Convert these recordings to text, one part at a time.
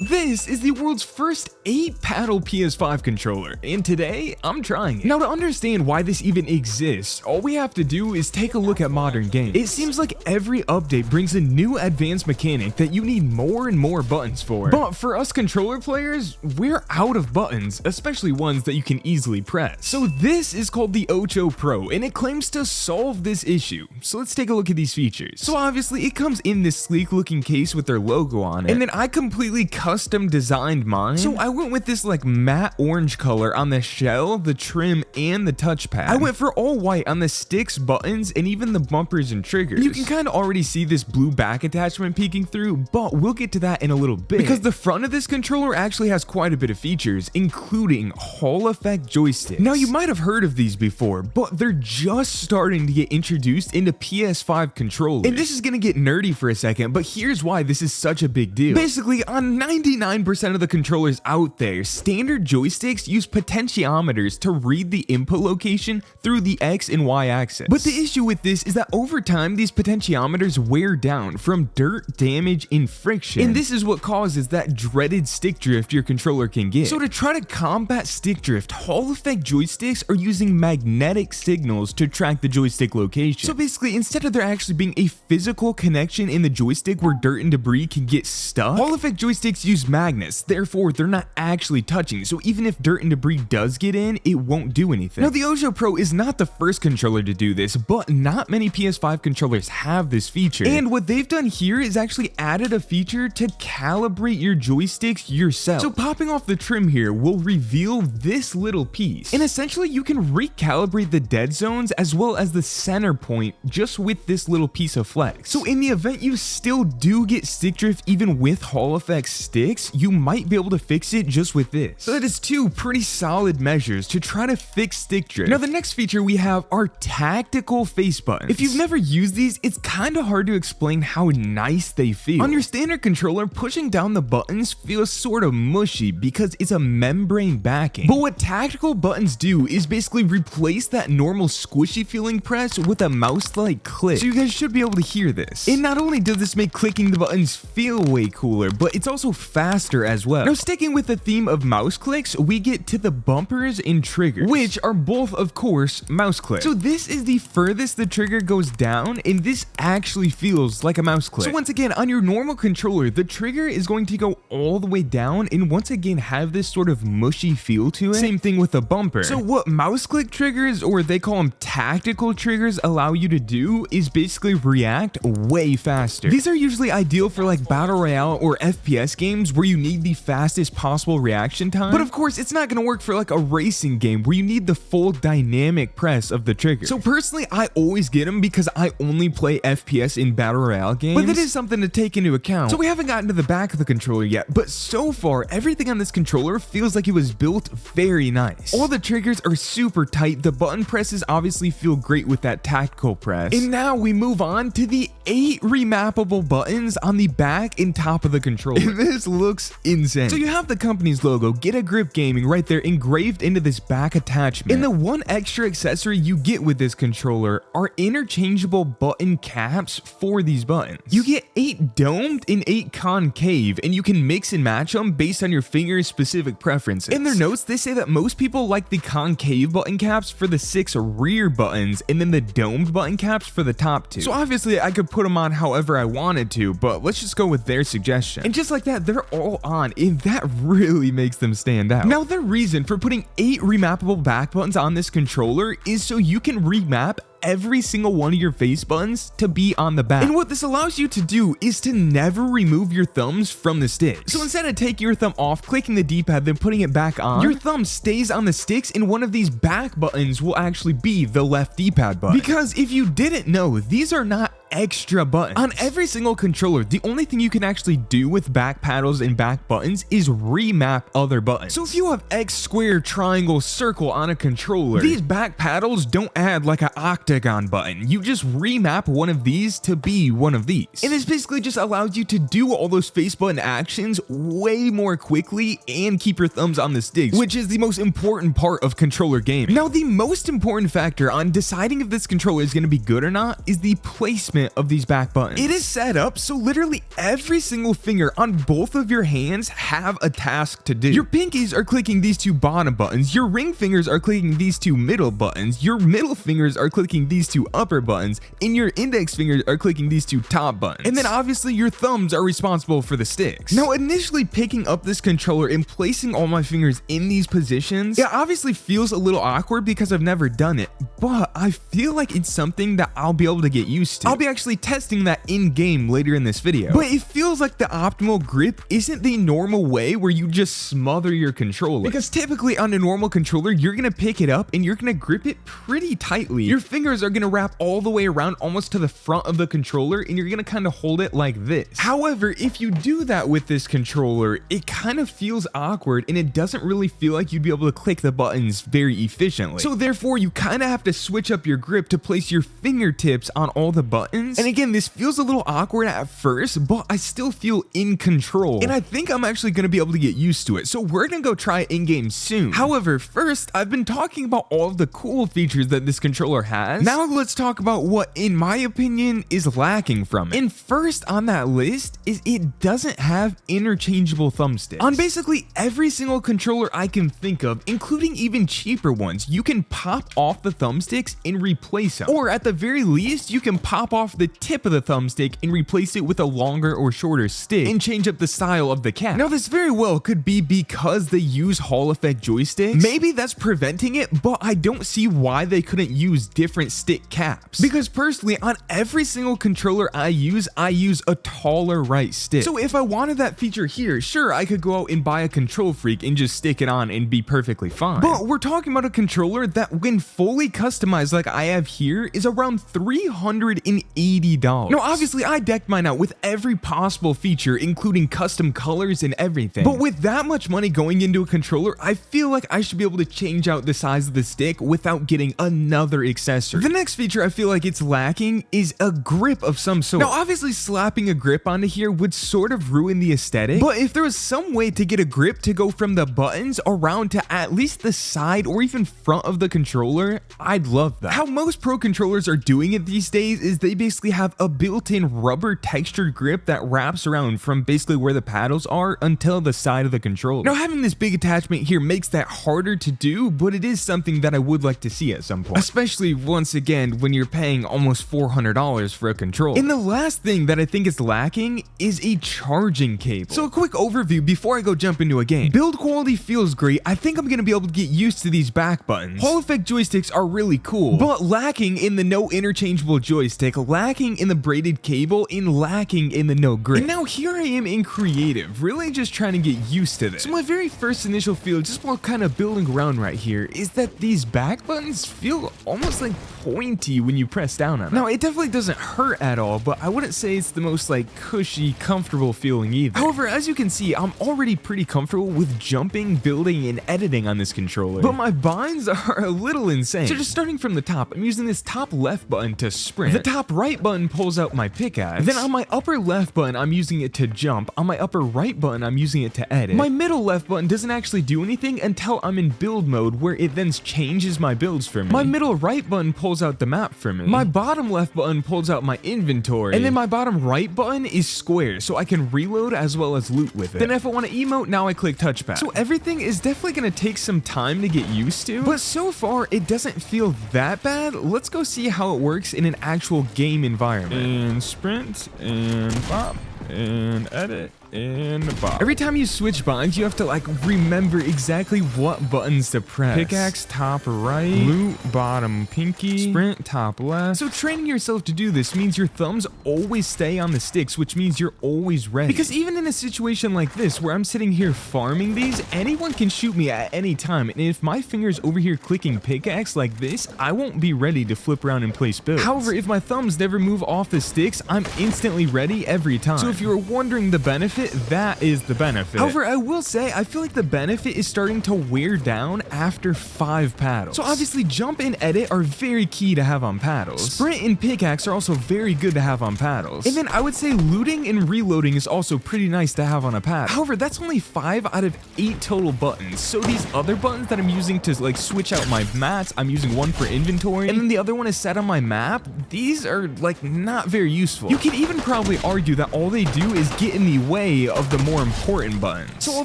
This is the world's first 8-paddle PS5 controller, and today, I'm trying it. Now, to understand why this even exists, all we have to do is take a look at modern games. It seems like every update brings a new advanced mechanic that you need more and more buttons for. But for us controller players, we're out of buttons, especially ones that you can easily press. So this is called the Ocho Pro, and it claims to solve this issue. So let's take a look at these features. So obviously, it comes in this sleek looking case with their logo on it, and then I completely custom designed mine. So I went with this like matte orange color on the shell, the trim, and the touchpad. I went for all white on the sticks, buttons, and even the bumpers and triggers. You can kind of already see this blue back attachment peeking through, but we'll get to that in a little bit, because the front of this controller actually has quite a bit of features, including Hall effect joysticks. Now, you might have heard of these before, but they're just starting to get introduced into PS5 controllers. And this is gonna get nerdy for a second, but here's why this is such a big deal. Basically, on 99% of the controllers out there, standard joysticks use potentiometers to read the input location through the X and Y axis. But the issue with this is that over time, these potentiometers wear down from dirt, damage, and friction. And this is what causes that dreaded stick drift your controller can get. So to try to combat stick drift, Hall effect joysticks are using magnetic signals to track the joystick location. So basically, instead of there actually being a physical connection in the joystick where dirt and debris can get stuck, Hall effect joysticks use magnets, therefore they're not actually touching, so even if dirt and debris does get in, it won't do anything. Now, the Ocho Pro is not the first controller to do this, but not many PS5 controllers have this feature. And what they've done here is actually added a feature to calibrate your joysticks yourself. So popping off the trim here will reveal this little piece, and essentially you can recalibrate the dead zones as well as the center point just with this little piece of flex. So in the event you still do get stick drift even with Hall effect sticks, you might be able to fix it just with this. So that is two pretty solid measures to try to fix stick drift. Now, the next feature we have are tactical face buttons. If you've never used these, it's kind of hard to explain how nice they feel. On your standard controller, pushing down the buttons feels sort of mushy because it's a membrane backing. But what tactical buttons do is basically replace that normal squishy feeling press with a mouse-like click. So you guys should be able to hear this. And not only does this make clicking the buttons feel way cooler, but it's also faster as well. Now, sticking with the theme of mouse clicks, we get to the bumpers and triggers, which are both, of course, mouse clicks. So this is the furthest the trigger goes down, and this actually feels like a mouse click. So once again, on your normal controller, the trigger is going to go all the way down and once again have this sort of mushy feel to it. Same thing with the bumper. So what mouse click triggers, or they call them tactical triggers, allow you to do is basically react way faster. These are usually ideal for like battle royale or FPS games where you need the fastest possible reaction time. But of course, it's not going to work for like a racing game where you need the full dynamic press of the trigger. So personally, I always get them because I only play FPS in battle royale games. But that is something to take into account. So we haven't gotten to the back of the controller yet, but so far, everything on this controller feels like it was built very nice. All the triggers are super tight. The button presses obviously feel great with that tactical press. And now we move on to the 8 remappable buttons on the back and top of the controller. This looks insane. So you have the company's logo, Get a Grip Gaming, right there engraved into this back attachment. And the one extra accessory you get with this controller are interchangeable button caps for these buttons. You get 8 domed and 8 concave, and you can mix and match them based on your finger's specific preferences. In their notes, they say that most people like the concave button caps for the 6 rear buttons, and then the domed button caps for the top 2. So obviously, I could put them on however I wanted to, but let's just go with their suggestion. And just like that, they're all on, and that really makes them stand out. Now, the reason for putting 8 remappable back buttons on this controller is so you can remap every single one of your face buttons to be on the back. And what this allows you to do is to never remove your thumbs from the sticks. So instead of taking your thumb off, clicking the D-pad, then putting it back on, your thumb stays on the sticks, and one of these back buttons will actually be the left D-pad button. Because if you didn't know, these are not extra buttons. On every single controller, the only thing you can actually do with back paddles and back buttons is remap other buttons. So if you have X, square, triangle, circle on a controller, these back paddles don't add like an octagon button. You just remap one of these to be one of these. And this basically just allows you to do all those face button actions way more quickly and keep your thumbs on the sticks, which is the most important part of controller gaming. Now, the most important factor on deciding if this controller is going to be good or not is the placement placement of these back buttons. It is set up so literally every single finger on both of your hands have a task to do. Your pinkies are clicking these two bottom buttons, your ring fingers are clicking these two middle buttons, your middle fingers are clicking these two upper buttons, and your index fingers are clicking these two top buttons. And then obviously your thumbs are responsible for the sticks. Now initially picking up this controller and placing all my fingers in these positions, it obviously feels a little awkward because I've never done it, but I feel like it's something that I'll be able to get used to. I'll be actually testing that in game later in this video. But it feels like the optimal grip isn't the normal way where you just smother your controller. Because typically on a normal controller, you're gonna pick it up and you're gonna grip it pretty tightly. Your fingers are gonna wrap all the way around almost to the front of the controller and you're gonna kind of hold it like this. However, if you do that with this controller, it kind of feels awkward and it doesn't really feel like you'd be able to click the buttons very efficiently. So therefore, you kind of have to switch up your grip to place your fingertips on all the buttons. And again, this feels a little awkward at first, but I still feel in control. And I think I'm actually gonna be able to get used to it. So we're gonna go try it in game soon. However, first, I've been talking about all of the cool features that this controller has. Now let's talk about what, in my opinion, is lacking from it. And first on that list is it doesn't have interchangeable thumbsticks. On basically every single controller I can think of, including even cheaper ones, you can pop off the thumbsticks and replace them. Or at the very least, you can pop off the tip of the thumbstick and replace it with a longer or shorter stick and change up the style of the cap. Now this very well could be because they use Hall effect joysticks. Maybe that's preventing it, but I don't see why they couldn't use different stick caps. Because personally, on every single controller I use a taller right stick. So if I wanted that feature here, sure, I could go out and buy a Control Freak and just stick it on and be perfectly fine. But we're talking about a controller that when fully customized like I have here is around $380. Now obviously I decked mine out with every possible feature, including custom colors and everything. But with that much money going into a controller, I feel like I should be able to change out the size of the stick without getting another accessory. The next feature I feel like it's lacking is a grip of some sort. Now obviously slapping a grip onto here would sort of ruin the aesthetic, but if there was some way to get a grip to go from the buttons around to at least the side or even front of the controller, I'd love that. How most pro controllers are doing it these days is they basically have a built-in rubber textured grip that wraps around from basically where the paddles are until the side of the controller. Now having this big attachment here makes that harder to do, but it is something that I would like to see at some point, especially once again when you're paying almost $400 for a controller. And the last thing that I think is lacking is a charging cable. So a quick overview before I go jump into a game. Build quality feels great. I think I'm gonna be able to get used to these back buttons. Hall effect joysticks are really cool, but lacking in the no interchangeable joystick, lacking in the braided cable, and lacking in the no grip. And now here I am in creative, really just trying to get used to this. So my very first initial feel, just while kind of building around right here, is that these back buttons feel almost like pointy when you press down on them. Now it definitely doesn't hurt at all, but I wouldn't say it's the most like cushy, comfortable feeling either. However, as you can see, I'm already pretty comfortable with jumping, building, and editing on this controller, but my binds are a little insane. So just starting from the top, I'm using this top left button to sprint. The top right button pulls out my pickaxe. Then on my upper left button, I'm using it to jump. On my upper right button, I'm using it to edit. My middle left button doesn't actually do anything until I'm in build mode, where it then changes my builds for me. My middle right button pulls out the map for me. My bottom left button pulls out my inventory. And then my bottom right button is square, so I can reload as well as loot with it. Then if I want to emote, now I click touchpad. So everything is definitely going to take some time to get used to, but so far it doesn't feel that bad. Let's go see how it works in an actual game environment. And sprint, and pop, and edit, and bop. Every time you switch binds, you have to like remember exactly what buttons to press. Pickaxe top right, loot bottom pinky, sprint top left. So training yourself to do this means your thumbs always stay on the sticks, which means you're always ready. Because even in a situation like this where I'm sitting here farming these, anyone can shoot me at any time, and if my finger's over here clicking pickaxe like this, I won't be ready to flip around and place builds. However, if my thumbs never move off the sticks, I'm instantly ready every time. So if you were wondering the benefit benefit, that is the benefit. However, I will say, I feel like the benefit is starting to wear down after 5 paddles. So obviously, jump and edit are very key to have on paddles. Sprint and pickaxe are also very good to have on paddles. And then I would say looting and reloading is also pretty nice to have on a paddle. However, that's only 5 out of 8 total buttons. So these other buttons that I'm using to like switch out my mats, I'm using one for inventory, and then the other one is set on my map. These are like not very useful. You could even probably argue that all they do is get in the way of the more important buttons. So while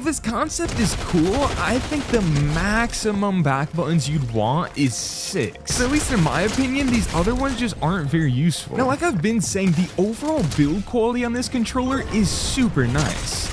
this concept is cool, I think the maximum back buttons you'd want is 6. But at least in my opinion, these other ones just aren't very useful. Now, like I've been saying, the overall build quality on this controller is super nice.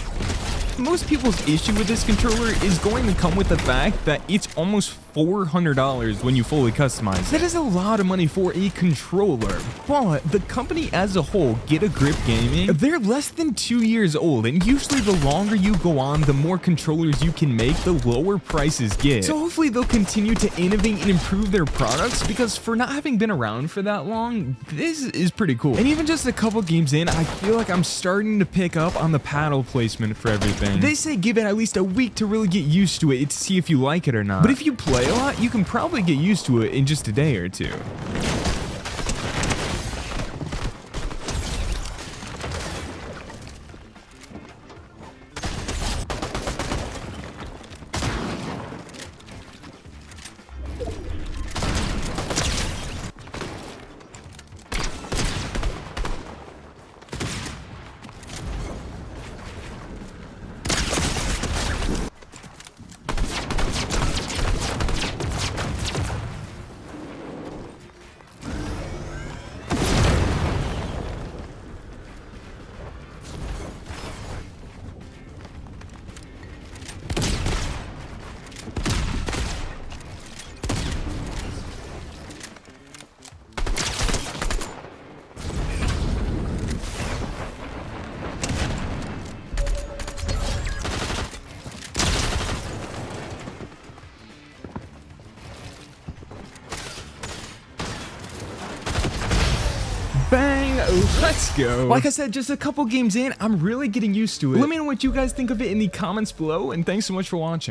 Most people's issue with this controller is going to come with the fact that it's almost $400 when you fully customize it. That is a lot of money for a controller, but the company as a whole, Get a Grip Gaming, they're less than 2 years old, and usually the longer you go on, the more controllers you can make, the lower prices get. So hopefully they'll continue to innovate and improve their products, because for not having been around for that long, this is pretty cool. And even just a couple games in, I feel like I'm starting to pick up on the paddle placement for everything. They say give it at least a week to really get used to it to see if you like it or not. But if you play a lot, you can probably get used to it in just a day or two. Bang, let's go. Like I said, just a couple games in, I'm really getting used to it. Let me know what you guys think of it in the comments below, and thanks so much for watching.